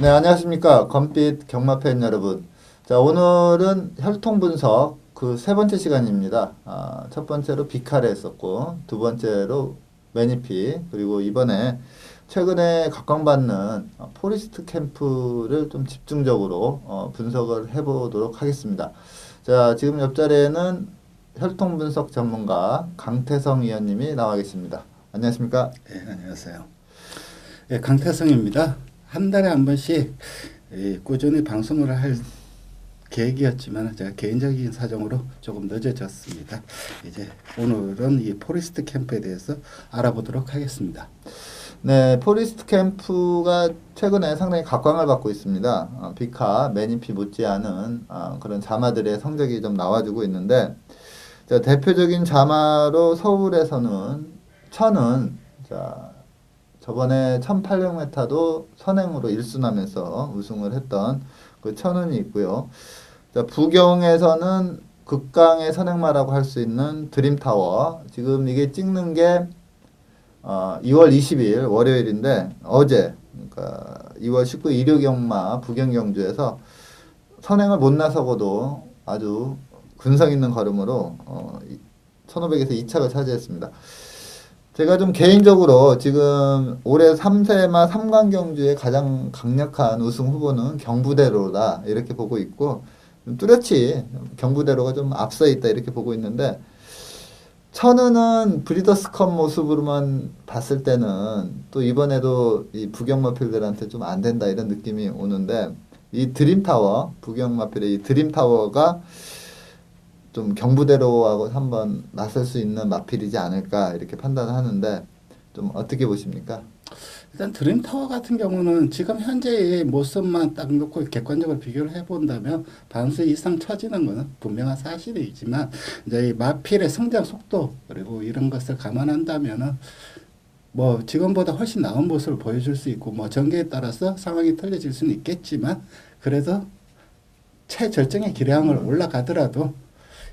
네, 안녕하십니까. 검빛 경마팬 여러분. 자, 오늘은 혈통 분석 그 세 번째 시간입니다. 첫 번째로 비카를 했었고, 두 번째로 매니피, 그리고 이번에 최근에 각광받는 포리스트 캠프를 좀 집중적으로 분석을 해보도록 하겠습니다. 자, 지금 옆자리에는 혈통 분석 전문가 강태성 위원님이 나와 계십니다. 안녕하십니까? 네, 안녕하세요. 네, 강태성입니다. 한 달에 한 번씩 꾸준히 방송을 할 계획이었지만 제가 개인적인 사정으로 조금 늦어졌습니다. 이제 오늘은 이 포리스트 캠프에 대해서 알아보도록 하겠습니다. 네, 포리스트 캠프가 최근에 상당히 각광을 받고 있습니다. 비카, 매니피 못지않은 그런 자마들의 성적이 좀 나와주고 있는데, 자, 대표적인 자마로 서울에서는 천은 자, 저번에 1800m도 선행으로 1순하면서 우승을 했던 그 천은이 있고요. 자, 부경에서는 극강의 선행마라고 할 수 있는 드림타워. 지금 이게 찍는 게 2월 20일 월요일인데 어제 그러니까 2월 19일 일요경마 부경 경주에서 선행을 못 나서고도 아주 근성 있는 걸음으로 1500에서 2착을 차지했습니다. 제가 좀 개인적으로 지금 올해 3세마 3관 경주의 가장 강력한 우승 후보는 경부대로다 이렇게 보고 있고 뚜렷이 경부대로가 좀 앞서 있다 이렇게 보고 있는데 천은은 브리더스컵 모습으로만 봤을 때는 또 이번에도 이 부경마필들한테 좀 안 된다 이런 느낌이 오는데 이 드림타워 부경마필의 이 드림타워가 좀 경부대로하고 한번 맞설 수 있는 마필이지 않을까 이렇게 판단하는데 좀 어떻게 보십니까? 일단 드림타워 같은 경우는 지금 현재의 모습만 딱 놓고 객관적으로 비교를 해본다면 반수 이상 처지는 것은 분명한 사실이지만 이제 이 마필의 성장 속도 그리고 이런 것을 감안한다면은 뭐 지금보다 훨씬 나은 모습을 보여줄 수 있고 뭐 전개에 따라서 상황이 틀려질 수는 있겠지만 그래도 최절정의 기량을 올라가더라도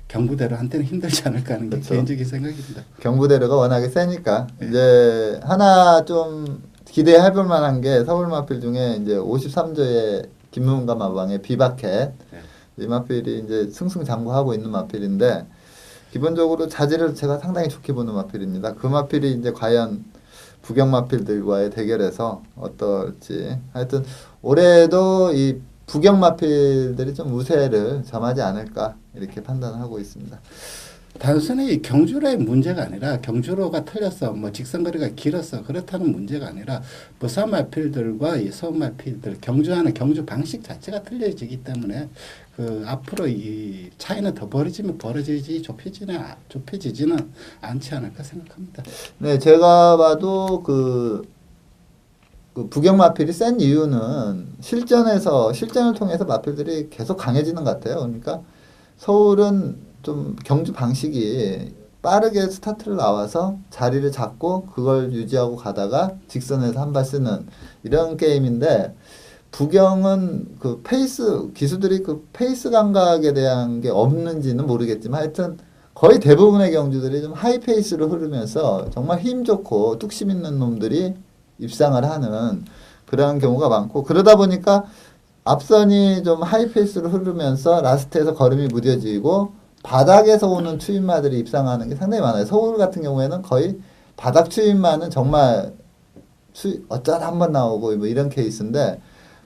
경부대로 한테는 힘들지 않을까 하는 게 그렇죠. 개인적인 생각입니다. 경부대로가 워낙에 세니까 네. 이제 하나 좀 기대해 볼 만한 게 서울 마필 중에 이제 53조의 김문가 마방의 비바켓 네. 이 마필이 이제 승승장구하고 있는 마필인데 기본적으로 자질을 제가 상당히 좋게 보는 마필입니다. 그 마필이 이제 과연 부경 마필들과의 대결에서 어떨지 하여튼 올해도 이 부경 마필들이 좀 우세를 점하지 않을까 이렇게 판단하고 있습니다. 단순히 경주로의 문제가 아니라 경주로가 틀렸어, 뭐 직선거리가 길었어 그렇다는 문제가 아니라 부산 마필들과 이 서울 마필들 경주하는 경주 방식 자체가 틀려지기 때문에 그 앞으로 이 차이는 더 벌어지지 좁혀지지는 않지 않을까 생각합니다. 네, 제가 봐도 그 부경 마필이 센 이유는 실전을 통해서 마필들이 계속 강해지는 것 같아요. 그러니까 서울은 좀 경주 방식이 빠르게 스타트를 나와서 자리를 잡고 그걸 유지하고 가다가 직선에서 한 발 쓰는 이런 게임인데 부경은 그 페이스 기수들이 그 페이스 감각에 대한 게 없는지는 모르겠지만 하여튼 거의 대부분의 경주들이 좀 하이 페이스로 흐르면서 정말 힘 좋고 뚝심 있는 놈들이 입상을 하는 그런 경우가 많고 그러다 보니까 앞선이 좀 하이 페이스로 흐르면서 라스트에서 걸음이 무뎌지고 바닥에서 오는 추임마들이 입상하는 게 상당히 많아요. 서울 같은 경우에는 거의 바닥 추임마는 정말 어쩌다 한 번 나오고 뭐 이런 케이스인데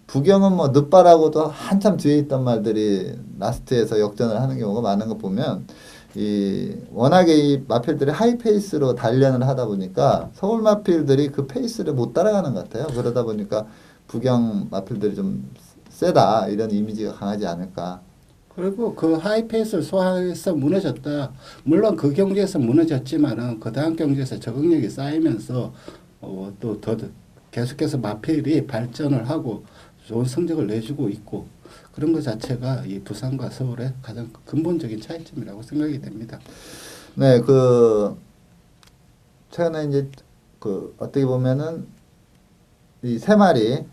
부경은 뭐 늦바라고도 한참 뒤에 있던 말들이 라스트에서 역전을 하는 경우가 많은 거 보면 이 워낙에 이 마필들이 하이 페이스로 단련을 하다 보니까 서울 마필들이 그 페이스를 못 따라가는 것 같아요. 그러다 보니까 부경 마필들이 좀 세다 이런 이미지가 강하지 않을까. 그리고 그 하이페이스를 소화해서 무너졌다. 물론 그 경기에서 무너졌지만은 그 다음 경기에서 적응력이 쌓이면서 또 더 계속해서 마필이 발전을 하고 좋은 성적을 내주고 있고 그런 것 자체가 이 부산과 서울의 가장 근본적인 차이점이라고 생각이 됩니다. 네, 그 최근에 이제 그 어떻게 보면은 이 세 마리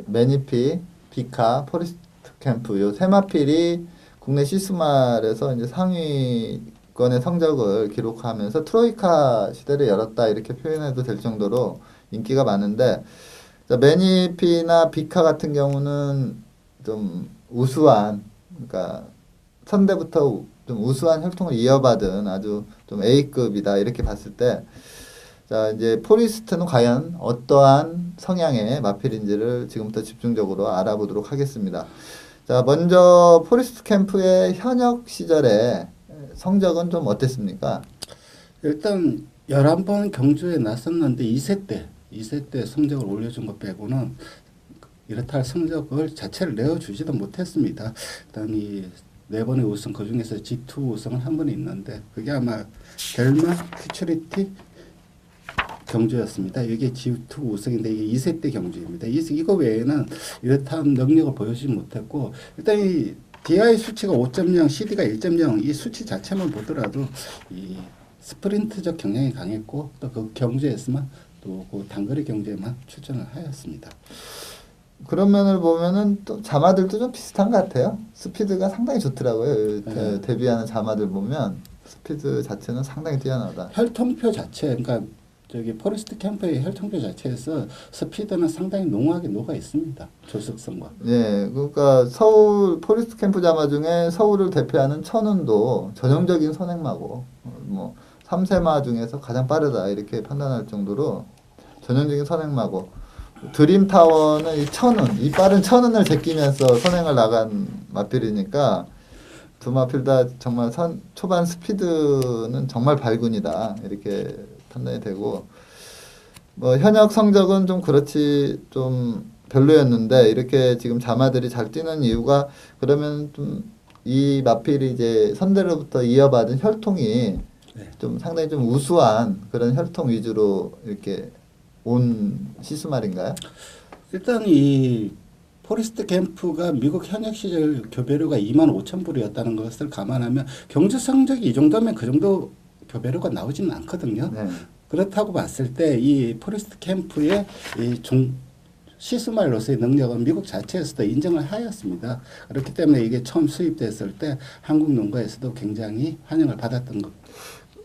매니피, 비카, 포리스트 캠프 요 세 마필이 국내 시스말에서 이제 상위권의 성적을 기록하면서 트로이카 시대를 열었다 이렇게 표현해도 될 정도로 인기가 많은데 자, 매니피나 비카 같은 경우는 좀 우수한, 그러니까 선대부터 좀 우수한 혈통을 이어받은 아주 좀 A급이다 이렇게 봤을 때, 자 이제 포리스트는 과연 어떠한 성향의 마필인지를 지금부터 집중적으로 알아보도록 하겠습니다. 자 먼저 포리스트 캠프의 현역 시절에 성적은 좀 어땠습니까? 일단 11번 경주에 나섰는데 2세 때 성적을 올려준 것 빼고는 이렇다 할 성적을 자체를 내어주지도 못했습니다. 일단 이 4번의 우승 그 중에서 G2 우승은 한 번 있는데 그게 아마 델마 퓨처리티 경주였습니다. 이게 G2 우승인데 이게 2세 때 경주입니다. 이거 외에는 이렇다한 능력을 보여주지 못했고 일단 이 DI 수치가 5.0, CD가 1.0 이 수치 자체만 보더라도 이 스프린트적 경향이 강했고 또 그 경주에서만 또 그 단거리 경주에만 출전을 하였습니다. 그런 면을 보면은 또 자마들도 좀 비슷한 것 같아요. 스피드가 상당히 좋더라고요. 데뷔하는 자마들 보면 스피드 자체는 상당히 뛰어나다. 혈통표 자체, 그러니까 저기 포레스트 캠프의 혈통표 자체에서 스피드는 상당히 농후하게 녹아 있습니다. 조석성과. 예, 그러니까 서울 포리스트 캠프 자마 중에 서울을 대표하는 천운도 전형적인 선행마고 뭐 3세마 중에서 가장 빠르다 이렇게 판단할 정도로 전형적인 선행마고 드림타워는 이 천운, 이 빠른 천운을 제끼면서 선행을 나간 마필이니까 두 마필 다 정말 초반 스피드는 정말 발군이다 이렇게 판단이 되고 뭐 현역 성적은 좀 그렇지 좀 별로였는데 이렇게 지금 자마들이 잘 뛰는 이유가 그러면 좀 이 마필이 이제 선대로부터 이어받은 혈통이 좀 상당히 좀 우수한 그런 혈통 위주로 이렇게 온 시스말인가요? 일단 이 포레스트 캠프가 미국 현역 시절 교배료가 25,000불이었다는 것을 감안하면 경주 성적이 이 정도면 그 정도 교배료가 나오지는 않거든요. 네. 그렇다고 봤을 때 이 포레스트 캠프의 이 시스말로서의 능력은 미국 자체에서도 인정을 하였습니다. 그렇기 때문에 이게 처음 수입됐을 때 한국 농가에서도 굉장히 환영을 받았던 것.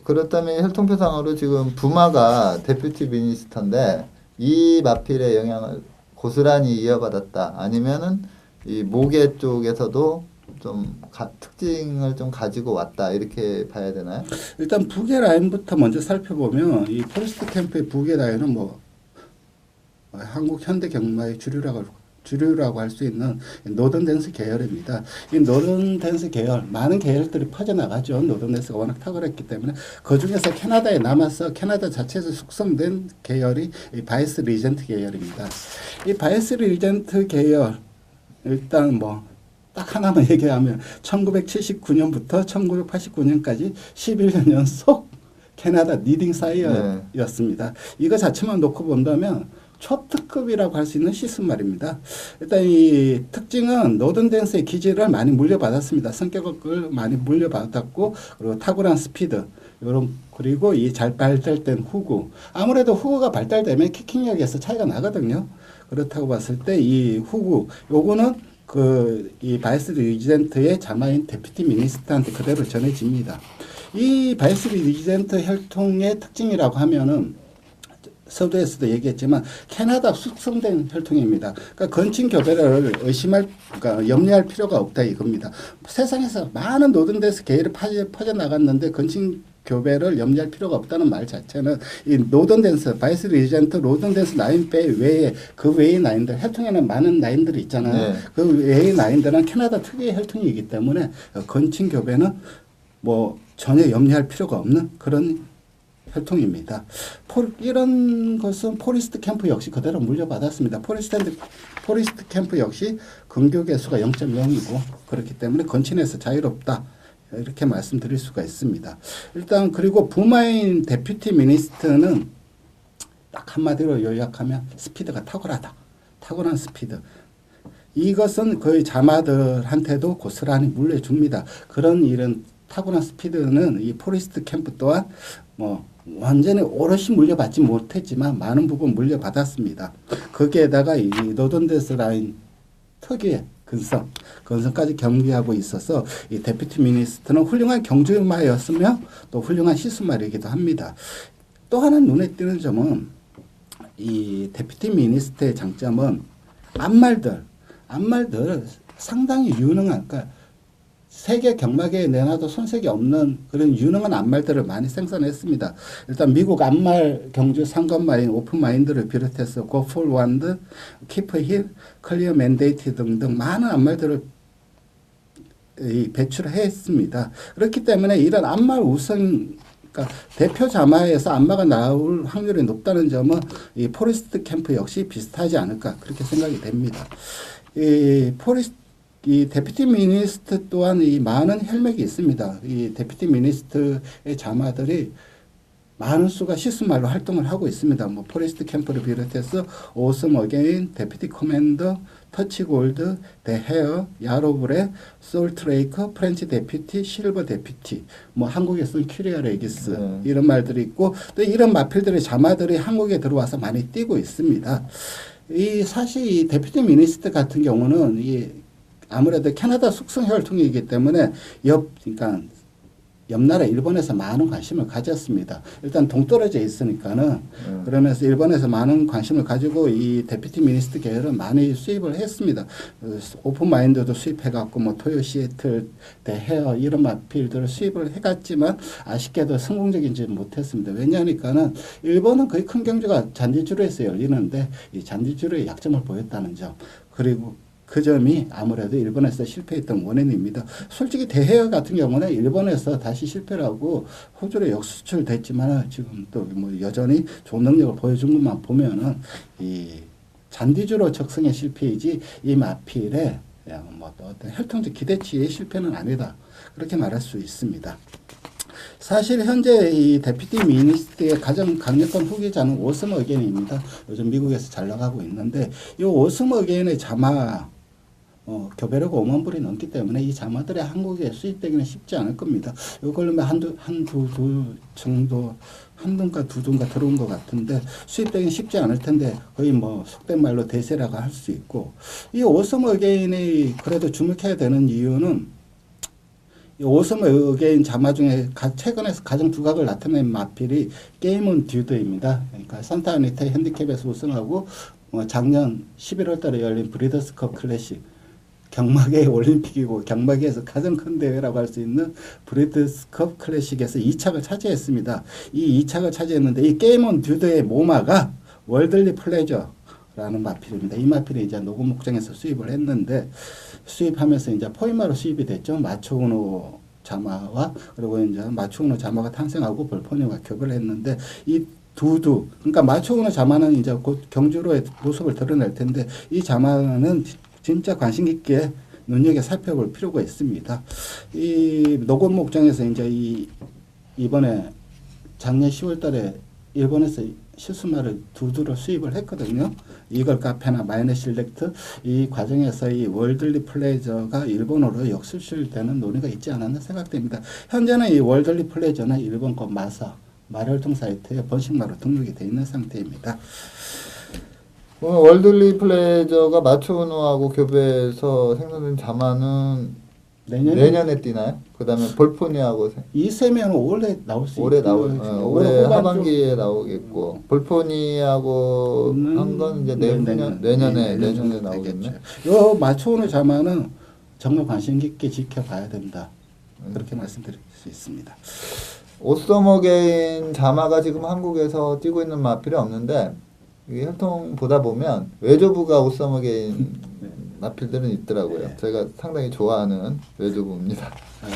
그렇다면 혈통표상으로 지금 부마가 데퓨티 미니스터인데 이 마필의 영향을 고스란히 이어받았다. 아니면은 이 모계 쪽에서도 좀 특징을 좀 가지고 왔다. 이렇게 봐야 되나요? 일단 부계 라인부터 먼저 살펴보면 이 포레스트 캠프의 부계 라인은 뭐 한국 현대 경마의 주류라고 할 수 있는 노던 댄스 계열입니다. 이 노던 댄스 계열 많은 계열들이 퍼져나가죠. 노던 댄스가 워낙 탁월했기 때문에 그 중에서 캐나다에 남아서 캐나다 자체에서 숙성된 계열이 이 바이스 리젠트 계열입니다. 이 바이스 리젠트 계열 일단 뭐 딱 하나만 얘기하면 1979년부터 1989년까지 11년 연속 캐나다 리딩 사이어였습니다. 이거 자체만 놓고 본다면 초특급이라고 할 수 있는 시스말입니다. 일단 이 특징은 노던 댄스의 기질을 많이 물려받았습니다. 성격을 많이 물려받았고 그리고 탁월한 스피드 그리고 이 잘 발달된 후구 아무래도 후구가 발달되면 키킹력에서 차이가 나거든요. 그렇다고 봤을 때 이 후구 요거는 이 바이스 리젠트의 자마인 데피티 미니스트한테 그대로 전해집니다. 이 바이스 리젠트 혈통의 특징이라고 하면은 서두에서도 얘기했지만 캐나다 숙성된 혈통입니다. 그러니까 건친 교배를 그러니까 염려할 필요가 없다 이겁니다. 세상에서 많은 노던데스 계열이 퍼져 나갔는데 건친 교배를 염려할 필요가 없다는 말 자체는 이 노던댄스, 바이스 리젠트, 노던댄스 라인 외에 그 외의 라인들 혈통에는 많은 라인들이 있잖아요. 네. 그 외의 라인들은 캐나다 특유의 혈통이기 때문에 건친 교배는 뭐 전혀 염려할 필요가 없는 그런 혈통입니다. 이런 것은 포리스트 캠프 역시 그대로 물려받았습니다. 포리스트 캠프 역시 근교 개수가 0.0이고 그렇기 때문에 건친에서 자유롭다. 이렇게 말씀드릴 수가 있습니다. 일단 그리고 부마인 데퓨티 미니스트는 딱 한마디로 요약하면 스피드가 탁월하다. 탁월한 스피드. 이것은 거의 자마들한테도 고스란히 물려줍니다. 그런 이런 탁월한 스피드는 이 포리스트 캠프 또한 뭐 완전히 오롯이 물려받지 못했지만 많은 부분 물려받았습니다. 거기에다가 이 노던데스 라인 특유의 근성까지 겸비하고 있어서 이 데퓨티 미니스트는 훌륭한 경주마였으며 또 훌륭한 시스말이기도 합니다. 또 하나 눈에 띄는 점은 이 데피티 미니스트의 장점은 앞말들 상당히 유능한, 그러니까 세계 경마계에 내놔도 손색이 없는 그런 유능한 앞말들을 많이 생산했습니다. 일단 미국 앞말 경주 상권마인 오픈마인드를 비롯해서 고폴 완드, 키프 힐, 클리어 맨데이트 등등 많은 앞말들을 배출했습니다. 그렇기 때문에 이런 앞말 우선, 그러니까 대표 자마에서 안마가 나올 확률이 높다는 점은 이 포레스트 캠프 역시 비슷하지 않을까 그렇게 생각이 됩니다. 이 데피티 미니스트 또한 이 많은 혈맥이 있습니다. 이 데피티 미니스트의 자마들이 많은 수가 시스말로 활동을 하고 있습니다. 뭐 포레스트 캠프를 비롯해서 오섬 어게인, 데피티 커맨더, 터치 골드, 대 헤어, 야로브레, 솔트레이커, 프렌치 데피티, 실버 데피티, 뭐 한국에서는 큐리아 레기스 이런 말들이 있고 또 이런 마필들의 자마들이 한국에 들어와서 많이 뛰고 있습니다. 이 사실 이 데피티 미니스트 같은 경우는 이 아무래도 캐나다 숙성 혈통이기 때문에 그러니까 옆나라 일본에서 많은 관심을 가졌습니다. 일단 동떨어져 있으니까는 그러면서 일본에서 많은 관심을 가지고 이 데피티 미니스트 계열은 많이 수입을 했습니다. 오픈 마인드도 수입해갖고 뭐 토요 시애틀, 대 헤어 이런 마필들을 수입을 해갔지만 아쉽게도 성공적이지 못했습니다. 왜냐하니까는 일본은 거의 큰 경주가 잔디주로에서 열리는데 이 잔디주로의 약점을 보였다는 점, 그리고 그 점이 아무래도 일본에서 실패했던 원인입니다. 솔직히 대헤어 같은 경우는 일본에서 다시 실패를 하고 호주로 역수출됐지만 지금 또 뭐 여전히 좋은 능력을 보여준 것만 보면은 이 잔디주로 적성의 실패이지 이 마필의 뭐 어떤 혈통적 기대치의 실패는 아니다. 그렇게 말할 수 있습니다. 사실 현재 이 데피티 미니스트의 가장 강력한 후계자는 오섬 어게인입니다. 요즘 미국에서 잘 나가고 있는데 이 오섬 어게인의 자마 교배료가 5만 불이 넘기 때문에 이 자마들이 한국에 수입되기는 쉽지 않을 겁니다. 이걸로 한두 정도, 한 dun가 두 dun가 들어온 것 같은데 수입되기는 쉽지 않을 텐데 거의 뭐 속된 말로 대세라고 할 수 있고, 이 오섬 어게인이 그래도 주목해야 되는 이유는 이 오섬 어게인 자마 중에 최근에 가장 두각을 나타낸 마필이 게임온 듀드입니다. 그러니까 산타아니타 핸디캡에서 우승하고 작년 11월 달에 열린 브리더스컵 클래식, 경마계의 올림픽이고 경마계에서 가장 큰 대회라고 할 수 있는 브리드스컵 클래식에서 2착을 차지했습니다. 이 2착을 차지했는데 이 게임온 듀드의 모마가 월들리 플레저라는 마필입니다. 이 마필이 이제 녹음 목장에서 수입을 했는데 수입하면서 이제 포이마로 수입이 됐죠. 마초우노 자마와 그리고 이제 마초우노 자마가 탄생하고 볼포니와 교배를 했는데 이 두두, 그러니까 마초우노 자마는 이제 곧 경주로의 모습을 드러낼 텐데 이 자마는 진짜 관심 깊게 눈여겨 살펴볼 필요가 있습니다. 이 녹음 목장에서 이제 이번에 작년 10월 달에 일본에서 실수말을 두두로 수입을 했거든요. 이걸 카페나 마이너 실렉트, 이 과정에서 이 월들리 플레저가 일본어로 역수출되는 논의가 있지 않았나 생각됩니다. 현재는 이 월들리 플레저는 일본 거 말혈통 사이트에 번식마로 등록이 되어 있는 상태입니다. 월들리 플레저가 마초우노하고 교배해서 생산된 자마는 내년에 뛰나요? 그 다음에 볼포니하고 이 세면은 올해 나올 수 올해 있고 올해 하반기에 나오겠고 볼포니하고 한 건 이제 내년에 나오겠네. 요 마초우노 자마는 정말 관심 깊게 지켜봐야 된다. 그렇게 말씀드릴 수 있습니다. 오섬 어게인 자마가 지금 한국에서 뛰고 있는 마필이 없는데 이 혈통 보다 보면 외조부가 오섬 어게인 마필들은 있더라고요. 네. 제가 상당히 좋아하는 외조부입니다.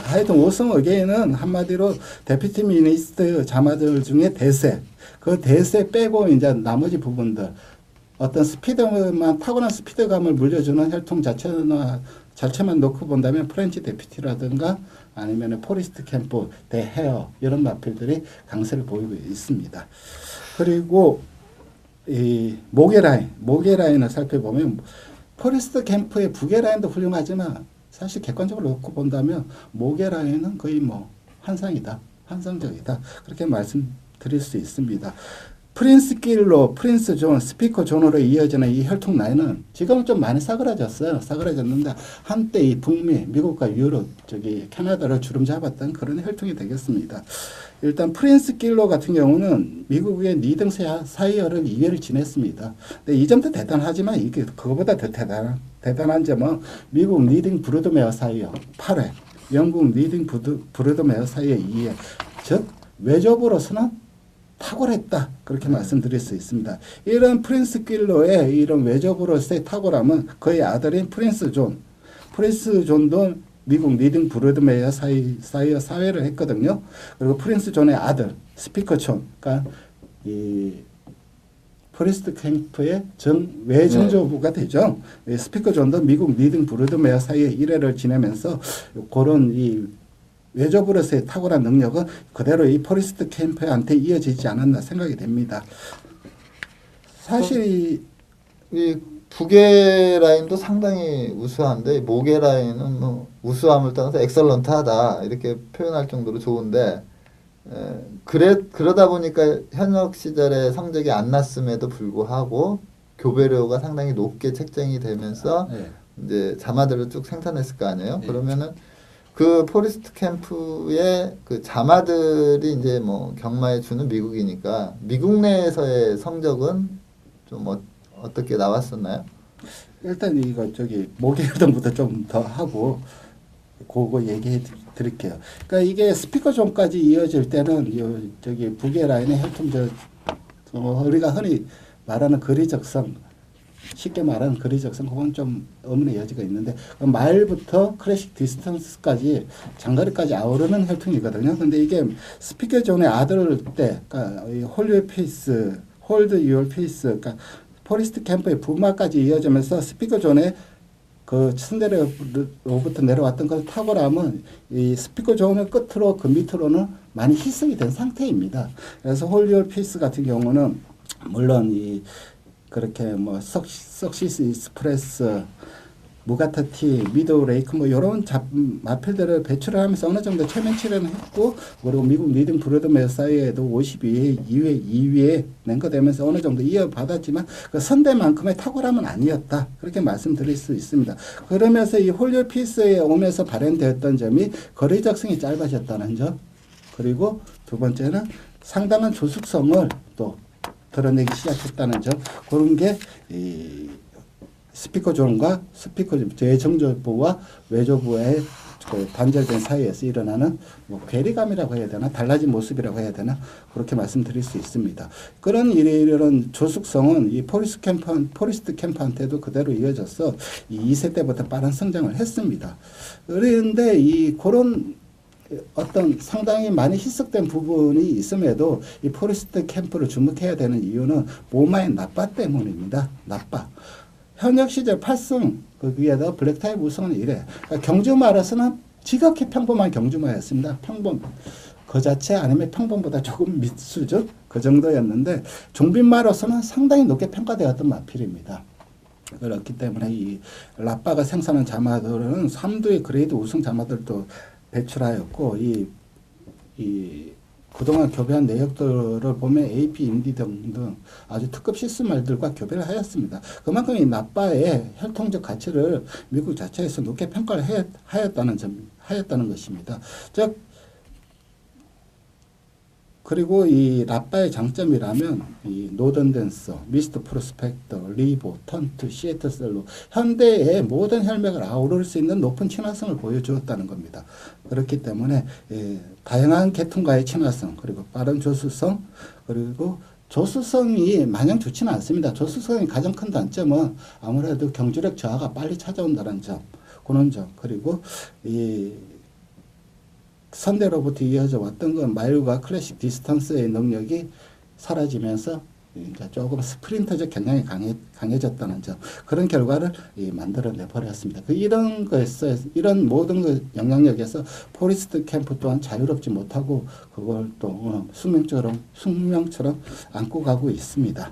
하여튼 오섬 어게인은 한마디로 데피티 미니스트 자마들 중에 대세, 그 대세 빼고 이제 나머지 부분들 어떤 스피드만 타고난 스피드감을 물려주는 혈통 자체만 놓고 본다면 프렌치 데피티라든가 아니면 포리스트 캠프, 대 헤어 이런 마필들이 강세를 보이고 있습니다. 그리고 이 모게라인을 살펴보면 포레스트 캠프의 부게라인도 훌륭하지만 사실 객관적으로 놓고 본다면 모게라인은 거의 뭐 환상적이다 그렇게 말씀드릴 수 있습니다. 프린스 길로, 프린스 존, 스피커 존으로 이어지는 이 혈통 라인은 지금은 좀 많이 싸그라졌어요. 싸그라졌는데 한때 이 북미, 미국과 유럽, 캐나다를 주름 잡았던 그런 혈통이 되겠습니다. 일단 프린스 길로 같은 경우는 미국의 리딩 사이어를 2회를 지냈습니다. 근데 이 점도 대단하지만 이게 그거보다 더 대단한 점은 미국 리딩 브루드메어 사이어 8회, 영국 리딩 브루드메어 사이어 2회, 즉 외접으로서는 탁월했다. 그렇게 말씀드릴 수 있습니다. 이런 프린스 길로의 이런 외접으로서의 탁월함은 그의 아들인 프린스 존. 프린스 존도 미국 리딩 브로드메어 사이어 사회를 했거든요. 그리고 프린스 존의 아들 스피커 존, 그러니까 이 포리스트 캠프의 외정조부가 되죠. 스피커 존도 미국 리딩 브로드메어 사이에 1회를 지내면서 그런 이 외접으로서의 탁월한 능력은 그대로 이 포리스트 캠프한테 이어지지 않았나 생각이 됩니다. 사실 이 부계 라인도 상당히 우수한데 모계 라인은 뭐 우수함을 떠나서 엑설런트하다 이렇게 표현할 정도로 좋은데 그러다 보니까 현역 시절에 성적이 안 났음에도 불구하고 교배료가 상당히 높게 책정이 되면서 이제 자마들을 쭉 생산했을 거 아니에요. 그러면은 그 포리스트 캠프의 그 자마들이 이제 뭐 경마에 주는 미국이니까 미국 내에서의 성적은 좀 어떻게 나왔었나요? 일단 이거 모계혈통부터 좀 더 하고 그거 얘기해 드릴게요. 그러니까 이게 스피커 존까지 이어질 때는 북의 라인의 혈통 우리가 흔히 말하는 거리적성, 쉽게 말하는 거리적성, 그건 좀 의문의 여지가 있는데 그 말부터 클래식 디스턴스까지 장거리까지 아우르는 혈통이거든요. 근데 이게 스피커 존의 아들 때, 그러니까 홀드 유얼 페이스, 그러니까 포리스트 캠프의 부마까지 이어지면서 스피커 존의 그 층대로부터 내려왔던 그 탁월함은 이 스피커 존의 끝으로 그 밑으로는 많이 희석이 된 상태입니다. 그래서 홀리얼 피스 같은 경우는 물론 이 그렇게 뭐 석시스 이스프레스, 무가타티, 미도 레이크 뭐 이런 마필들을 배출을 하면서 어느 정도 최면치를 했고 그리고 미국 리딩 브로드메어 사이에도 52회 2위에 랭크되면서 어느 정도 이어받았지만 그 선대만큼의 탁월함은 아니었다. 그렇게 말씀드릴 수 있습니다. 그러면서 이 홀리얼 피스에 오면서 발현되었던 점이 거리적성이 짧아졌다는 점, 그리고 두 번째는 상당한 조숙성을 또 드러내기 시작했다는 점, 그런 게 이 스피커 존과 스피커 외정조부와 외조부의 그 단절된 사이에서 일어나는 뭐 괴리감이라고 해야 되나, 달라진 모습이라고 해야 되나, 그렇게 말씀드릴 수 있습니다. 그런 이런 조숙성은 이 포리스트 캠프한테도 그대로 이어져서 이 2세 때부터 빠른 성장을 했습니다. 그런데 이 그런 어떤 상당히 많이 희석된 부분이 있음에도 이 포리스트 캠프를 주목해야 되는 이유는 모마의 나빠 때문입니다. 나빠. 현역 시절 8승, 그 위에다 블랙타입 우승은 이래. 그러니까 경주마라서는 지극히 평범한 경주마였습니다. 평범. 그 자체 아니면 평범보다 조금 밑수준? 그 정도였는데, 종빈마로서는 상당히 높게 평가되었던 마필입니다. 그렇기 때문에 이 라빠가 생산한 자마들은 3두의 그레이드 우승 자마들도 배출하였고, 그동안 교배한 내역들을 보면 AP, 인디 등등 아주 특급 시스말들과 교배를 하였습니다. 그만큼 이 나빠의 혈통적 가치를 미국 자체에서 높게 평가를 하였다는 것입니다. 즉, 그리고 이 라빠의 장점이라면 이 노던 댄서, 미스터 프로스펙터, 리보, 턴트, 시애터셀로 현대의 모든 혈맥을 아우를 수 있는 높은 친화성을 보여주었다는 겁니다. 그렇기 때문에 다양한 계통과의 친화성, 그리고 빠른 조수성, 그리고 조수성이 마냥 좋지는 않습니다. 조수성의 가장 큰 단점은 아무래도 경주력 저하가 빨리 찾아온다는 점, 그런 점, 그리고 이 선대로부터 이어져 왔던 건 마일과 클래식 디스턴스의 능력이 사라지면서 이제 조금 스프린터적 경향이 강해졌다는 점, 그런 결과를 만들어내 버렸습니다. 이런 모든 그 영향력에서 포리스트 캠프 또한 자유롭지 못하고 그걸 또 숙명처럼 안고 가고 있습니다.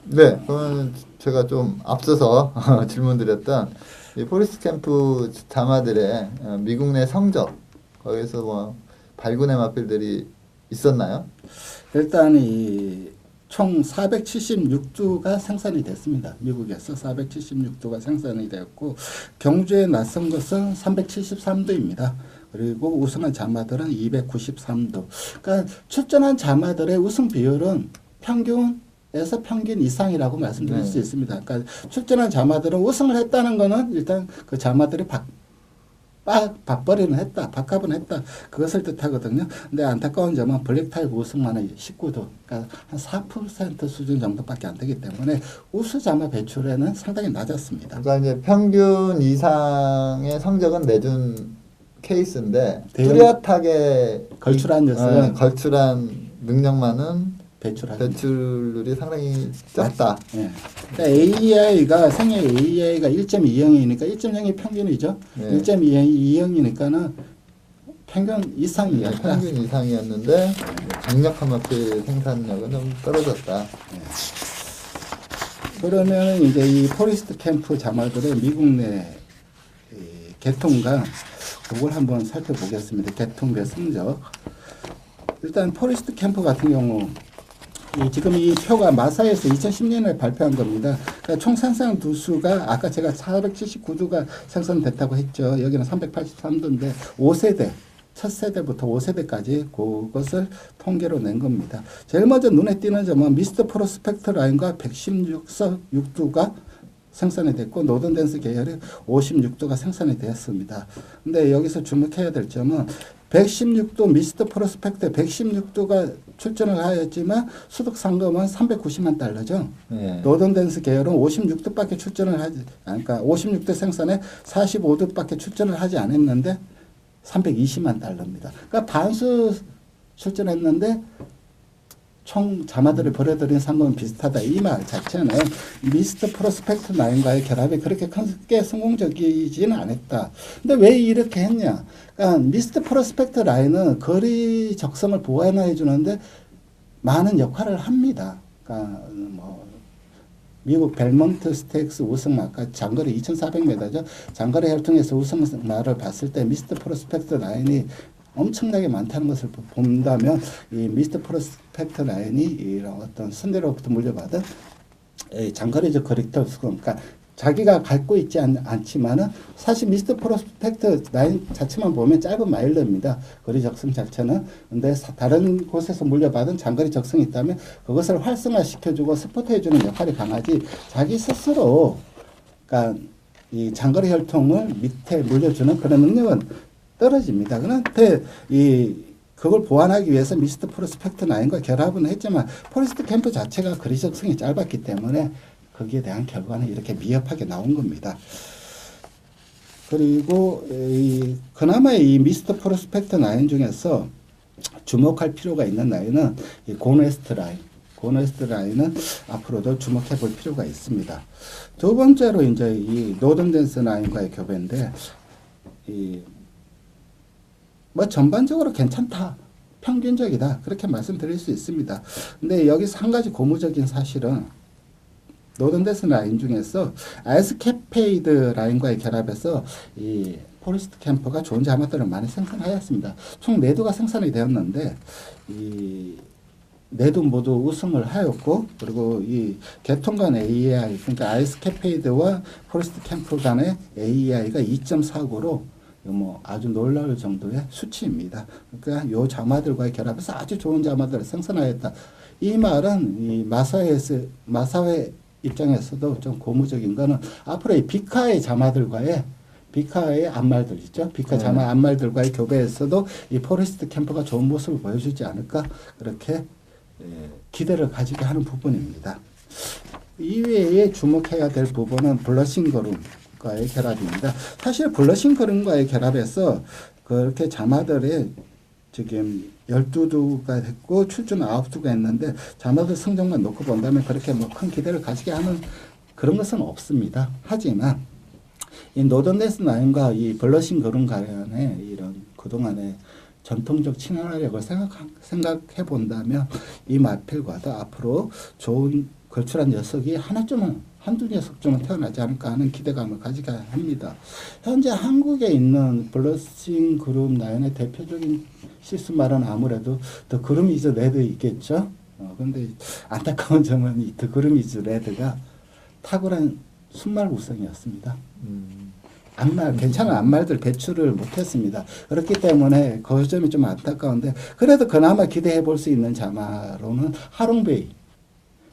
네, 그러면 제가 좀 앞서서 질문드렸던 이 포리스트 캠프 자마들의 미국 내 성적, 거기서 뭐 발군의 마필들이 있었나요? 일단 총 476두가 생산이 됐습니다. 미국에서 476두가 생산이 되었고 경주에 나선 것은 373두입니다. 그리고 우승한 자마들은 293두. 그러니까 출전한 자마들의 우승 비율은 평균에서 평균 이상이라고 말씀드릴 수 있습니다. 그러니까 출전한 자마들은 우승을 했다는 거는 일단 그 자마들이 밥벌이는 했다, 밥값은 했다, 그것을 뜻하거든요. 근데 안타까운 점은 블랙타이거 우승만은 19도, 그러니까 한 4% 수준 정도밖에 안 되기 때문에 우수자마 배출에는 상당히 낮았습니다. 그러니까 이제 평균 이상의 성적은 내준 케이스인데 대형- 뚜렷하게 걸출한 녀석은 걸출한 능력만은 배출하죠. 배출률이 상당히 적다. 예. 그러니까 AEI가 생애 AEI가 1.20이니까 1.0이 평균이죠. 네. 1.20이니까는 평균 이상이었다. 평균 이상이었는데 강력한 마필 생산력은 좀 떨어졌다. 그러면 이제 이 포리스트 캠프 자마들의 미국 내 개통과 그걸 한번 살펴보겠습니다. 개통별 성적. 일단 포리스트 캠프 같은 경우 지금 이 표가 마사에서 2010년에 발표한 겁니다. 그러니까 총 생산 두수가 아까 제가 479두가 생산됐다고 했죠. 여기는 383두인데 5세대 첫 세대부터 5세대까지 그것을 통계로 낸 겁니다. 제일 먼저 눈에 띄는 점은 미스터 프로스펙트 라인과 116두가 생산이 됐고 노던댄스 계열이 56두가 생산이 되었습니다. 근데 여기서 주목해야 될 점은 116도 미스터 프로스펙트 116두가 출전을 하였지만 수득 상금은 390만 달러죠. 네. 노던댄스 계열은 56두밖에 출전을 하지, 그러니까 56두 생산에 45두밖에 출전을 하지 않았는데 320만 달러입니다. 그러니까 반수 출전했는데 총 자마들을 벌여들인 상금은 비슷하다. 이 말 자체는 미스터 프로스펙트 9과의 결합이 그렇게 크게 성공적이지는 않았다. 근데 왜 이렇게 했냐? 그러니까 미스터 프로스펙트 9은 거리 적성을 보완해 주는데 많은 역할을 합니다. 그러니까 뭐 미국 벨몬트 스테이크스 우승 마카 장거리 2,400m죠. 장거리 혈통에서 우승마를 봤을 때 미스터 프로스펙트 9이 엄청나게 많다는 것을 본다면 이 미스터 프로스펙트 라인이 이런 어떤 선대로부터 물려받은 장거리적 거리터 수금, 그러니까 자기가 갖고 있지 않지만은 사실 미스터 프로스펙트 라인 자체만 보면 짧은 마일러입니다. 거리 적성 자체는. 근데 다른 곳에서 물려받은 장거리 적성이 있다면 그것을 활성화시켜주고 스포트해주는 역할이 강하지 자기 스스로 그러니까 이 장거리 혈통을 밑에 물려주는 그런 능력은 떨어집니다. 그런데 그걸 보완하기 위해서 미스터 프로스펙트 9과 결합은 했지만 포레스트 캠프 자체가 거리 적성이 짧았기 때문에 거기에 대한 결과는 이렇게 미흡하게 나온 겁니다. 그리고 그나마 이 미스터 프로스펙트 9 중에서 주목할 필요가 있는 라인은 이 고네스트 라인. 고네스트 라인은 앞으로도 주목해 볼 필요가 있습니다. 두 번째로 이제 이 노던댄스 라인과의 교배인데 뭐 전반적으로 괜찮다. 평균적이다. 그렇게 말씀드릴 수 있습니다. 근데 여기서 한 가지 고무적인 사실은 노던댄스 라인 중에서 아이스캐페이드 라인과의 결합해서 이 포레스트 캠프가 좋은 자마들을 많이 생산하였습니다. 총 4두가 생산이 되었는데 이 4두 모두 우승을 하였고 그리고 이 개통 간 AEI 그러니까 아이스캐페이드와 포레스트 캠프 간의 AEI가 2.49로 뭐 아주 놀라울 정도의 수치입니다. 그러니까 요 자마들과의 결합해서 아주 좋은 자마들을 생산하였다. 이 말은 이 마사회 입장에서도 좀 고무적인 거는 앞으로 이 비카의 자마들과의 비카의 암말들 있죠. 비카 자마 암말들과의 교배에서도 이 포레스트 캠프가 좋은 모습을 보여주지 않을까 그렇게 기대를 가지게 하는 부분입니다. 이외에 주목해야 될 부분은 블러싱 거룸 과의 결합입니다. 사실 블러싱 거름과의 결합에서 그렇게 자마들의 지금 12두가 됐고 출전 9두가 있는데 자마들 성적만 놓고 본다면 그렇게 뭐 큰 기대를 가지게 하는 그런 것은 없습니다. 하지만 이 노던댄스 라인과 이 블러싱 거름 간의 이런 그동안의 전통적 친화력을 생각해 본다면 이 마필과도 앞으로 좋은 걸출한 녀석이 하나쯤은 한두 녀석쯤은 태어나지 않을까 하는 기대감을 가지게 합니다. 현재 한국에 있는 블러싱 그룹 라인의 대표적인 시스말은 아무래도 더 그름 이즈 레드이겠죠. 근데 안타까운 점은 이 더 그름 이즈 레드가 탁월한 순말 구성이었습니다. 괜찮은 앞말들 배출을 못했습니다. 그렇기 때문에 그 점이 좀 안타까운데, 그래도 그나마 기대해 볼 수 있는 자마로는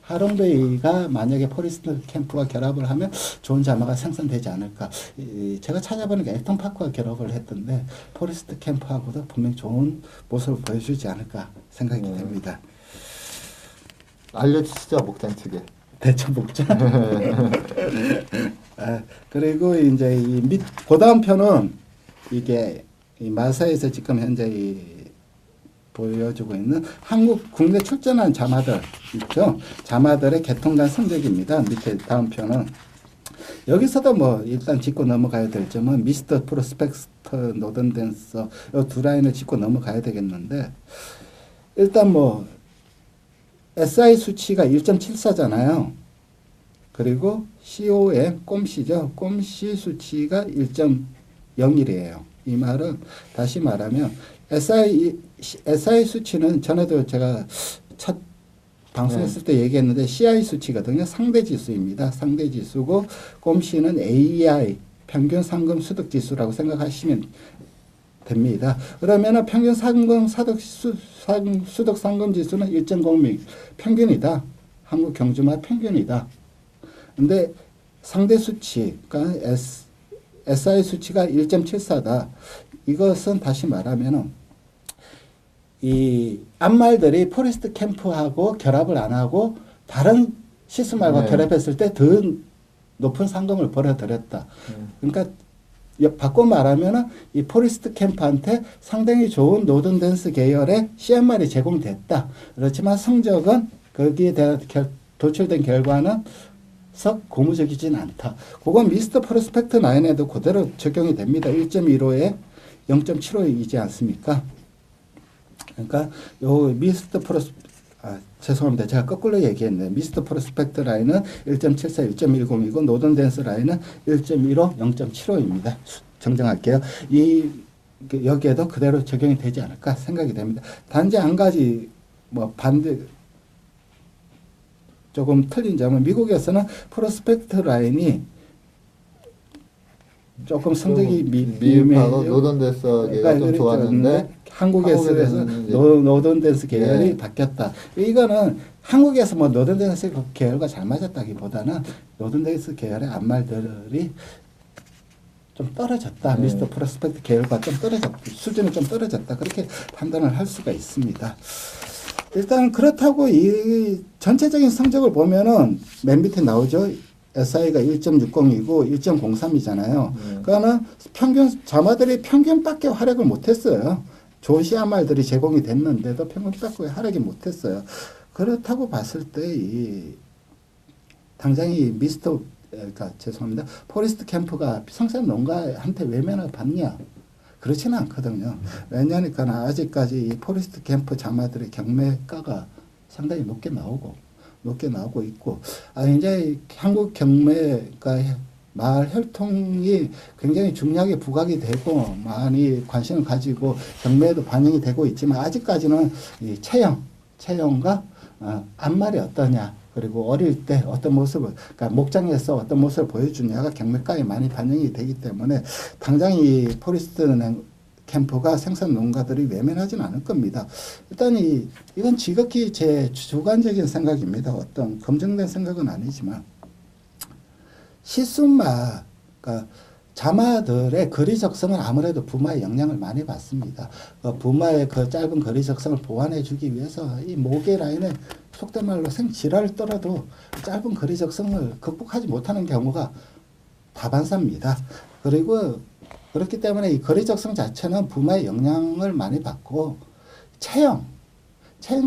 하롱베이가 만약에 포리스트 캠프와 결합을 하면 좋은 자마가 생성되지 않을까. 제가 찾아보니까 액턴 파크와 결합을 했던데 포리스트 캠프하고도 분명 좋은 모습을 보여주지 않을까 생각이 됩니다. 알려주시죠, 목장 측에. 대처 목장. 그리고 이제 그 다음 편은 이게 이 마사에서 지금 현재 보여주고 있는 한국 국내 출전한 자마들 있죠. 자마들의 개통단 성적입니다. 밑에 다음 편은 여기서도 뭐 일단 짚고 넘어가야 될 점은 미스터 프로스펙터 노던 댄서 이 두 라인을 짚고 넘어가야 되겠는데, 일단 뭐 SI 수치가 1.74잖아요. 그리고 COM 꼼시죠. 꼼시 수치가 1.01이에요. 이 말은 다시 말하면 SI 수치는 전에도 제가 첫 방송했을 때 얘기했는데 CI 수치거든요. 상대 지수입니다. 상대 지수고 꼼시는 AEI 평균 상금 수득 지수라고 생각하시면 됩니다. 그러면은 평균 상금 수득 상금 지수는 1.06 평균이다. 한국 경주마 평균이다. 근데 상대 수치, 그러니까 SI 수치가 1.74다. 이것은 다시 말하면은 이 앞말들이 포레스트 캠프하고 결합을 안 하고 다른 시스말과 결합했을 때 더 높은 상금을 벌어들였다. 그러니까 바꿔 말하면은 이 포레스트 캠프한테 상당히 좋은 노던 댄스 계열의 CMR이 제공됐다. 그렇지만 성적은 거기에 대한 도출된 결과는 썩 고무적이진 않다. 그건 미스터 프로스펙트 9에도 그대로 적용이 됩니다. 1.15에 0.75이지 않습니까? 그러니까 요 미스터 죄송합니다. 제가 거꾸로 얘기했네요. 미스터 프로스펙트 라인은 1.74, 1.10이고 노던 댄스 라인은 1.15, 0.75입니다. 정정할게요. 여기에도 그대로 적용이 되지 않을까 생각이 됩니다. 단지 한 가지 뭐 조금 틀린 점은 미국에서는 프로스펙트 라인이 조금 성적이 미흡하고 노던 댄스가 좀 좋았는데 한국에서는 노던 댄스 계열이 바뀌었다. 이거는 한국에서 뭐 노던 댄스 계열과 잘 맞았다기보다는 노던 댄스 계열의 앞말들이 좀 떨어졌다. 미스터 프로스펙트 계열과 좀 떨어졌다. 수준이 좀 떨어졌다. 그렇게 판단을 할 수가 있습니다. 일단 그렇다고 이 전체적인 성적을 보면은 맨 밑에 나오죠. SI가 1.60이고 1.03이잖아요. 그러니까는 자마들이 평균밖에 활약을 못했어요. 좋은 시야말들이 제공이 됐는데도 평균밖에 활약이 못했어요. 그렇다고 봤을 때 당장 그러니까 죄송합니다. 포리스트 캠프가 성산 농가한테 외면을 받냐? 그렇지는 않거든요. 왜냐하니까 아직까지 이 포리스트 캠프 자마들의 경매가가 상당히 높게 나오고 있고, 이제 한국 경매가 마을 혈통이 굉장히 중요하게 부각이 되고 많이 관심을 가지고 경매에도 반영이 되고 있지만, 아직까지는 이 체형과 앞말이 어떠냐, 그리고 어릴 때 어떤 모습을, 그러니까 목장에서 어떤 모습을 보여주냐가 경매가에 많이 반영이 되기 때문에 당장 이 포리스트 캠프가 생산 농가들이 외면하지는 않을 겁니다. 일단 이건 지극히 제 주관적인 생각입니다. 어떤 검증된 생각은 아니지만 시스마, 그러니까 자마들의 거리 적성은 아무래도 부마의 영향을 많이 받습니다. 부마의 그 짧은 거리 적성을 보완해주기 위해서 이 모계 라인에 속된 말로 생지랄을 떨어도 짧은 거리 적성을 극복하지 못하는 경우가 다반사입니다. 그리고 그렇기 때문에 이 거리 적성 자체는 부마의 영향을 많이 받고, 체형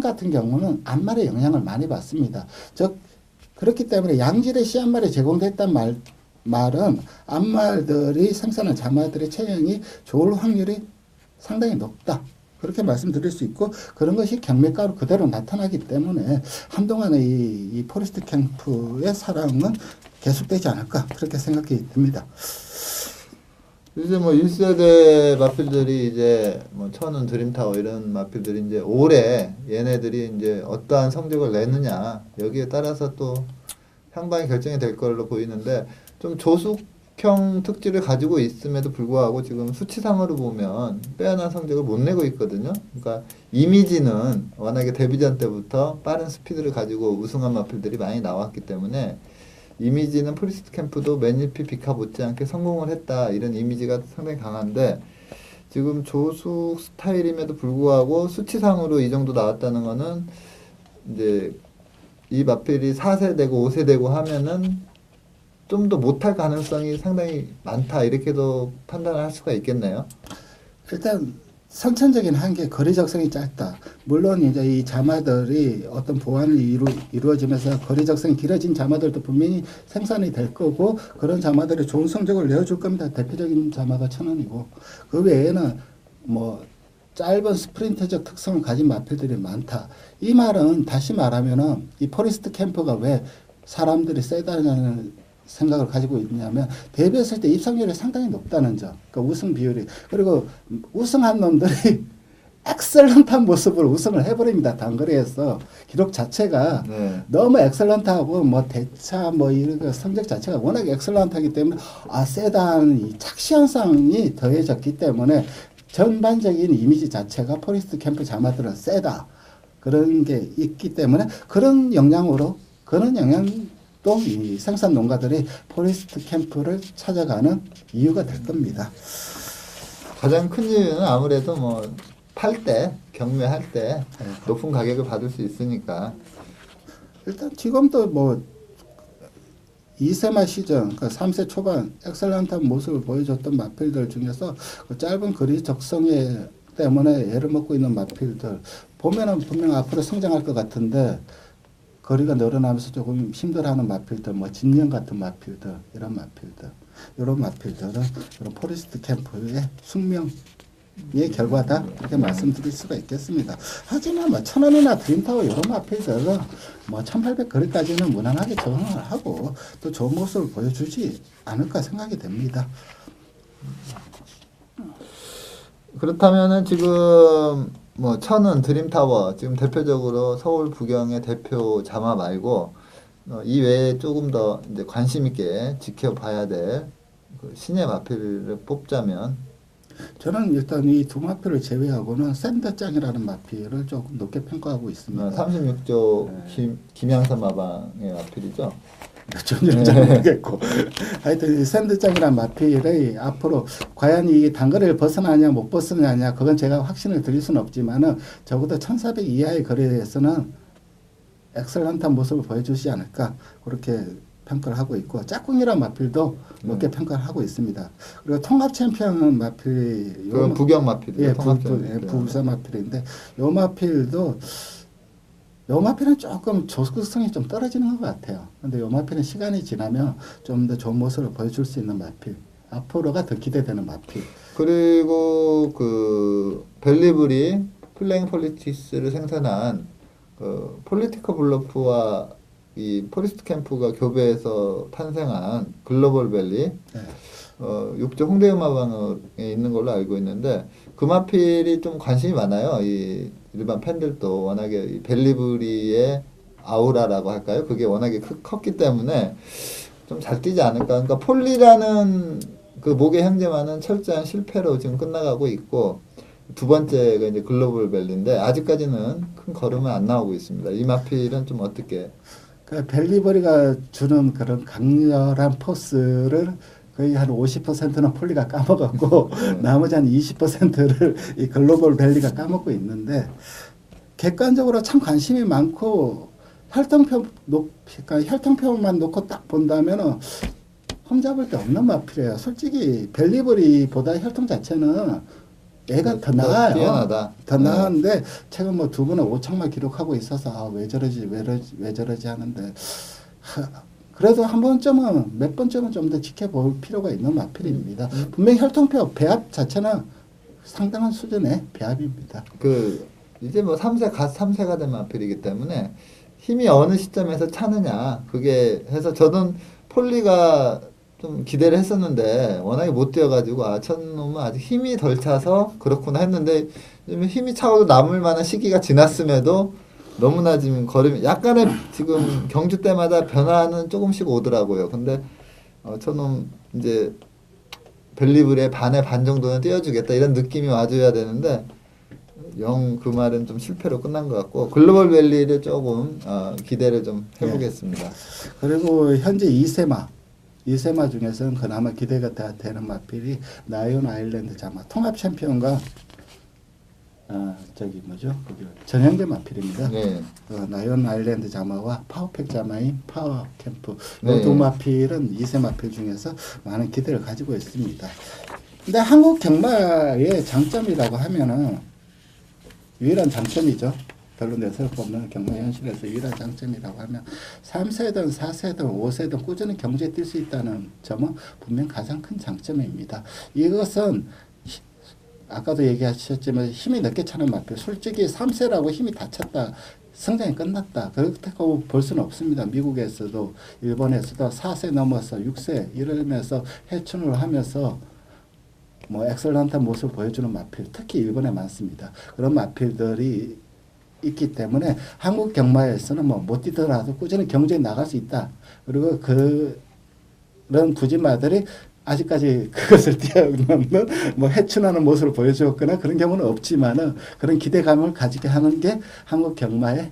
같은 경우는 앞말의 영향을 많이 받습니다. 즉 그렇기 때문에 양질의 씨앗말이 제공됐단 말은 앞말들이 생산한 자마들의 체형이 좋을 확률이 상당히 높다. 그렇게 말씀드릴 수 있고 그런 것이 경매가로 그대로 나타나기 때문에 한동안의 이 포레스트 캠프의 사랑은 계속되지 않을까 그렇게 생각이 듭니다. 이제 뭐 1세대 마필들이 이제 뭐 천은 드림타워 이런 마필들이 이제 올해 얘네들이 이제 어떠한 성적을 내느냐 여기에 따라서 또 향방이 결정이 될 걸로 보이는데 좀 조숙형 특질을 가지고 있음에도 불구하고 지금 수치상으로 보면 빼어난 성적을 못 내고 있거든요. 그러니까 이미지는 워낙에 데뷔전 때부터 빠른 스피드를 가지고 우승한 마필들이 많이 나왔기 때문에 이미지는 포리스트 캠프도 맨유피 비카 못지않게 성공을 했다 이런 이미지가 상당히 강한데 지금 조숙 스타일임에도 불구하고 수치상으로 이 정도 나왔다는 거는 이제 이 마필이 4세대고 5세대고 하면은 좀 더 못할 가능성이 상당히 많다 이렇게도 판단을 할 수가 있겠네요. 일단 선천적인 한계 거리 적성이 짧다. 물론 이제 이 자마들이 어떤 보완이 이루어지면서 거리 적성이 길어진 자마들도 분명히 생산이 될 거고 그런 자마들이 좋은 성적을 내어줄 겁니다. 대표적인 자마가 1000원이고 그 외에는 뭐 짧은 스프린트적 특성을 가진 마필들이 많다. 이 말은 다시 말하면은 이 포리스트 캠프가 왜 사람들이 세다는 생각을 가지고 있냐면 데뷔했을 때 입상률이 상당히 높다는 점. 그러니까 우승 비율이. 그리고 우승한 놈들이 엑셀런트한 모습으로 우승을 해버립니다. 단거리에서 기록 자체가 네. 너무 엑셀런트하고 뭐 대차 뭐 이런 성적 자체가 워낙 엑셀런트하기 때문에 아 세다는 이 착시 현상이 더해졌기 때문에 전반적인 이미지 자체가 포리스트 캠프 자마들은 세다 그런 게 있기 때문에 그런 영향으로 그런 영향도 이 생산 농가들이 포리스트 캠프를 찾아가는 이유가 될 겁니다. 가장 큰 이유는 아무래도 뭐 팔 때 경매할 때 높은 가격을 받을 수 있으니까. 일단 지금도 뭐 2세마 시즌, 그러니까 3세 초반 엑셀런트한 모습을 보여줬던 마필들 중에서 그 짧은 거리 적성에 때문에 애를 먹고 있는 마필들 보면은 분명 앞으로 성장할 것 같은데 거리가 늘어나면서 조금 힘들어하는 마필들, 뭐 진영 같은 마필들, 이런 마필들은 이런 포리스트 캠프의 숙명의 결과다 이렇게 말씀드릴 수가 있겠습니다. 하지만 뭐 1000원이나 드림타워 이런 마필들은 뭐 1800 거리까지는 무난하게 적응을 하고 또 좋은 모습을 보여주지 않을까 생각이 됩니다. 그렇다면은 지금 뭐 천은 드림타워 지금 대표적으로 서울 부경의 대표 자마 말고 이 외에 조금 더 이제 관심 있게 지켜봐야 될 그 신의 마필을 뽑자면 저는 일단 이 두 마필을 제외하고는 샌드짱이라는 마필을 조금 높게 평가하고 있습니다. 36조 김양선 마방의 마필이죠. 전혀 잘 모르겠고 하여튼 이 샌드짱이라는 마필의 앞으로 과연 이 단거리를 벗어나냐 못 벗어나냐 그건 제가 확신을 드릴 수는 없지만은 적어도 1400 이하의 거리에서는 엑셀런트한 모습을 보여주지 않을까 그렇게 평가를 하고 있고 짝꿍이라는 마필도 높게 평가를 하고 있습니다. 그리고 통합 챔피언 마필 그건 부경 마필이에요. 예, 부부사 마필인데 요 마필도 요 마필은 조금 조숙성이 좀 떨어지는 것 같아요. 근데 요 마필은 시간이 지나면 좀 더 좋은 모습을 보여줄 수 있는 마필. 앞으로가 더 기대되는 마필. 그리고 그 벨리브리 플레잉 폴리티스를 생산한 그 폴리티커 블러프와 이 포리스트 캠프가 교배해서 탄생한 글로벌 밸리 네. 육조 홍대 음악방에 있는 걸로 알고 있는데 그 마필이 좀 관심이 많아요. 이 일반 팬들도 워낙에 이 벨리브리의 아우라라고 할까요? 그게 워낙에 컸기 때문에 좀 잘 뛰지 않을까. 그러니까 폴리라는 그 목의 형제만은 철저한 실패로 지금 끝나가고 있고 두 번째가 이제 글로벌 밸리인데 아직까지는 큰 걸음은 안 나오고 있습니다. 이 마필은 좀 어떻게? 그 벨리버리가 주는 그런 강렬한 포스를 거의 한 50%는 폴리가 까먹었고 나머지 한 20%를 이 글로벌 밸리가 까먹고 있는데 객관적으로 참 관심이 많고 그러니까 혈통표만 놓고 딱 본다면은 험잡을 데 없는 마필이에요. 솔직히 벨리버리보다 혈통 자체는 얘가 더 나아요. 뛰어나다. 더 나았는데 최근 뭐 두 분은 5창만 기록하고 있어서 아, 왜 저러지 하는데 그래도 한 번쯤은 몇 번쯤은 좀 더 지켜볼 필요가 있는 마필입니다. 분명히 혈통표 배합 자체는 상당한 수준의 배합입니다. 그 이제 뭐 3세 갓 3세가 된 마필이기 때문에 힘이 어느 시점에서 차느냐 그게 해서 저는 폴리가 좀 기대를 했었는데 워낙에 못 뛰어가지고 아 천놈은 아직 힘이 덜 차서 그렇구나 했는데 지금 힘이 차고도 남을 만한 시기가 지났음에도 너무나 지금 걸음이 약간의 지금 경주 때마다 변화는 조금씩 오더라고요. 근데 천놈 이제 벨리블의 반의 반 정도는 띄워주겠다 이런 느낌이 와줘야 되는데 영 그 말은 좀 실패로 끝난 것 같고 글로벌 밸리를 조금 기대를 좀 해보겠습니다. 그리고 현재 2세마 중에서는 그나마 기대가 되는 마필이 나이온 아일랜드 자마 통합 챔피언과 저기 뭐죠? 그게 전형제 마필입니다. 네. 나이온 아일랜드 자마와 파워팩 자마인 파워 캠프 네. 이 두 마필은 2세 마필 중에서 많은 기대를 가지고 있습니다. 근데 한국 경마의 장점이라고 하면은 유일한 장점이죠. 별로 내세울 거 없는 경마 현실에서 유일한 장점이라고 하면 3세든 4세든 5세든 꾸준히 경주에 뛸 수 있다는 점은 분명 가장 큰 장점입니다. 이것은 아까도 얘기하셨지만 힘이 늦게 차는 마필 솔직히 3세라고 힘이 다 찼다. 성장이 끝났다. 그렇다고 볼 수는 없습니다. 미국에서도 일본에서도 4세 넘어서 6세 이러면서 해춘을 하면서 뭐 엑셀런트한 모습을 보여주는 마필 특히 일본에 많습니다. 그런 마필들이 있기 때문에 한국 경마에서는 뭐 못 뛰더라도 꾸준히 경주에 나갈 수 있다. 그리고 그런 부진마들이 아직까지 그것을 뛰어넘는 뭐 해춘하는 모습을 보여주었거나 그런 경우는 없지만은 그런 기대감을 가지게 하는 게 한국 경마의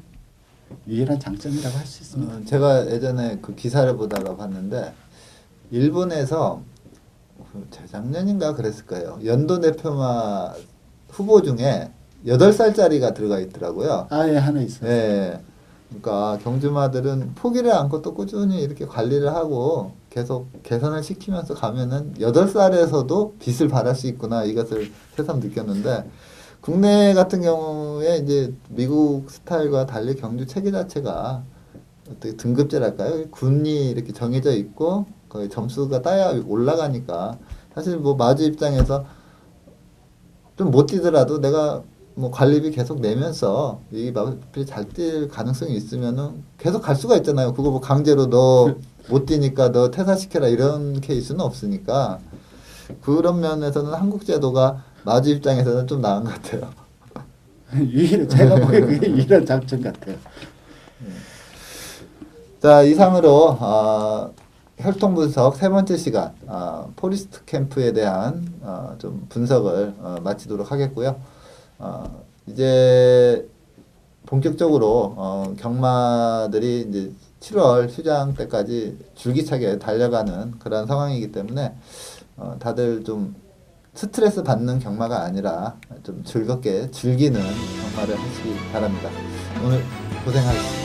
유일한 장점이라고 할 수 있습니다. 제가 예전에 그 기사를 보다가 봤는데 일본에서 재작년인가 그랬을 거예요. 연도 대표마 후보 중에 8살짜리가 들어가 있더라고요. 아예 하나 있어요. 예. 그러니까 경주마들은 포기를 않고 또 꾸준히 이렇게 관리를 하고 계속 개선을 시키면서 가면은 8살에서도 빛을 발할 수 있구나 이것을 새삼 느꼈는데 국내 같은 경우에 이제 미국 스타일과 달리 경주 체계 자체가 어떻게 등급제랄까요? 군이 이렇게 정해져 있고 거의 점수가 따야 올라가니까 사실 뭐 마주 입장에서 좀 못 뛰더라도 내가 뭐 관리비 계속 내면서 이 마필이 잘 뛸 가능성이 있으면은 계속 갈 수가 있잖아요. 그거 뭐 강제로 너 못 뛰니까 너 퇴사시켜라 이런 케이스는 없으니까 그런 면에서는 한국 제도가 마주 입장에서는 좀 나은 것 같아요. 유일한 제가 보기에 그게 유일한 장점 같아요. 자 이상으로 혈통 분석 세 번째 시간 포리스트 캠프에 대한 좀 분석을 마치도록 하겠고요. 이제 본격적으로 경마들이 이제 7월 휴장 때까지 줄기차게 달려가는 그런 상황이기 때문에 다들 좀 스트레스 받는 경마가 아니라 좀 즐겁게 즐기는 경마를 하시기 바랍니다. 오늘 고생하셨습니다.